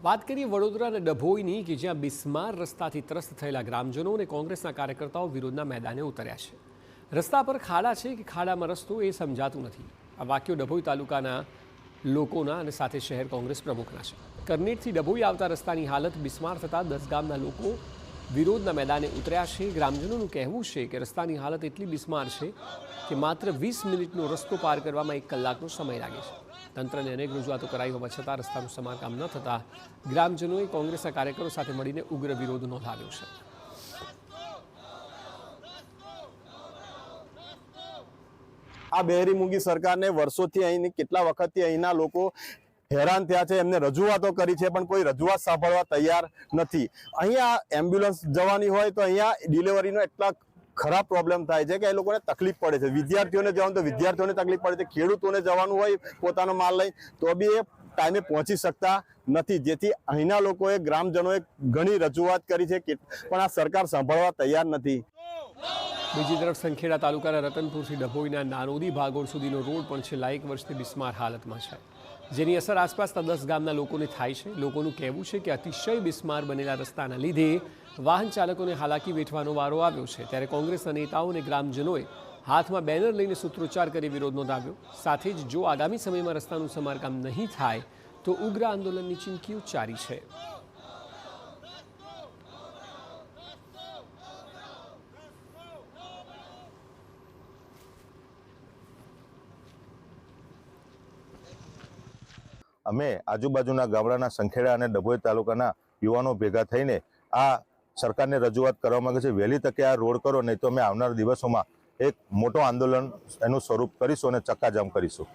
વાત કરીએ વડોદરા અને ડભોઈની કે જ્યાં બિસ્માર રસ્તાથી ત્રસ્ત થયેલા ગ્રામજનો અને કોંગ્રેસના કાર્યકર્તાઓ વિરોધના મેદાને ઉતર્યા છે. રસ્તા પર ખાડા છે કે ખાડામાં રસ્તો એ સમજાતું નથી. આ વાક્યો ડભોઈ તાલુકાના લોકોના અને સાથે શહેર કોંગ્રેસ પ્રમુખના છે. કરનેટથી ડભોઈ આવતા રસ્તાની હાલત બિસ્માર થતાં 10 ગામના લોકો વિરોધના મેદાને ઉતર્યા છે. ગ્રામજનોનું કહેવું છે કે રસ્તાની હાલત એટલી બિસ્માર છે કે માત્ર 20 મિનિટનો રસ્તો પાર કરવામાં 1 કલાકનો સમય લાગે છે. તંત્રને અનેક રજૂઆતો કરાઈ હોવા છતાં રસ્તાનું સમારકામ ન થતાં ગ્રામજનોએ કોંગ્રેસના કાર્યકરો સાથે મળીને ઉગ્ર વિરોધ નોંધાવ્યો છે. આ બહેરી મૂંગી સરકારને વર્ષોથી અહીં કેટલા વખતથી અહીંના લોકો હેરાન થયા છે, એમને રજૂઆતો કરી છે પણ કોઈ રજૂઆત સાંભળવા તૈયાર નથી. અહીંયા એમ્બ્યુલન્સ જવાની હોય તો અહીંયા ડિલિવરીનો એટલા ખરાબ પ્રોબ્લેમ થાય છે કે એ લોકોને તકલીફ પડે છે. વિદ્યાર્થીઓને જવાનું તો વિદ્યાર્થીઓને તકલીફ પડે છે, ખેડૂતોને જવાનું હોય પોતાનો માલ લઈ તો બી એ ટાઈમે પહોંચી શકતા નથી. જેથી અહીંના લોકોએ ગ્રામજનોએ ઘણી રજૂઆત કરી છે પણ આ સરકાર સાંભળવા તૈયાર નથી. બીજી તરફ સંખેડા તાલુકાના રતનપુરથી ડભોઈના નાનોદી ભાગોળ સુધીનો રોડ પણ છેલ્લા 1 વર્ષથી બિસ્માર હાલતમાં છે, જેની અસર આસપાસના 10 ગામના લોકોને થાય છે. લોકોનું કહેવું છે કે અતિશય બિસ્માર બનેલા રસ્તાના લીધે વાહન ચાલકોને હાલાકી વેઠવાનો વારો આવ્યો છે. ત્યારે કોંગ્રેસના નેતાઓ અને ગ્રામજનોએ હાથમાં બેનર લઈને સૂત્રોચ્ચાર કરી વિરોધ નોંધાવ્યો. સાથે જ જો આગામી સમયમાં રસ્તાનું સમારકામ નહીં થાય તો ઉગ્ર આંદોલનની ચીમકી ઉચ્ચારી છે. અમે આજુબાજુના ગામડાના સંખેડા અને ડભોઈ તાલુકાના યુવાનો ભેગા થઈને આ સરકારને રજૂઆત કરવા માંગે છે, વહેલી તકે આ રોડ કરો, નહીં તો અમે આવનારા દિવસોમાં એક મોટો આંદોલન એનું સ્વરૂપ કરીશું અને ચક્કાજામ કરીશું.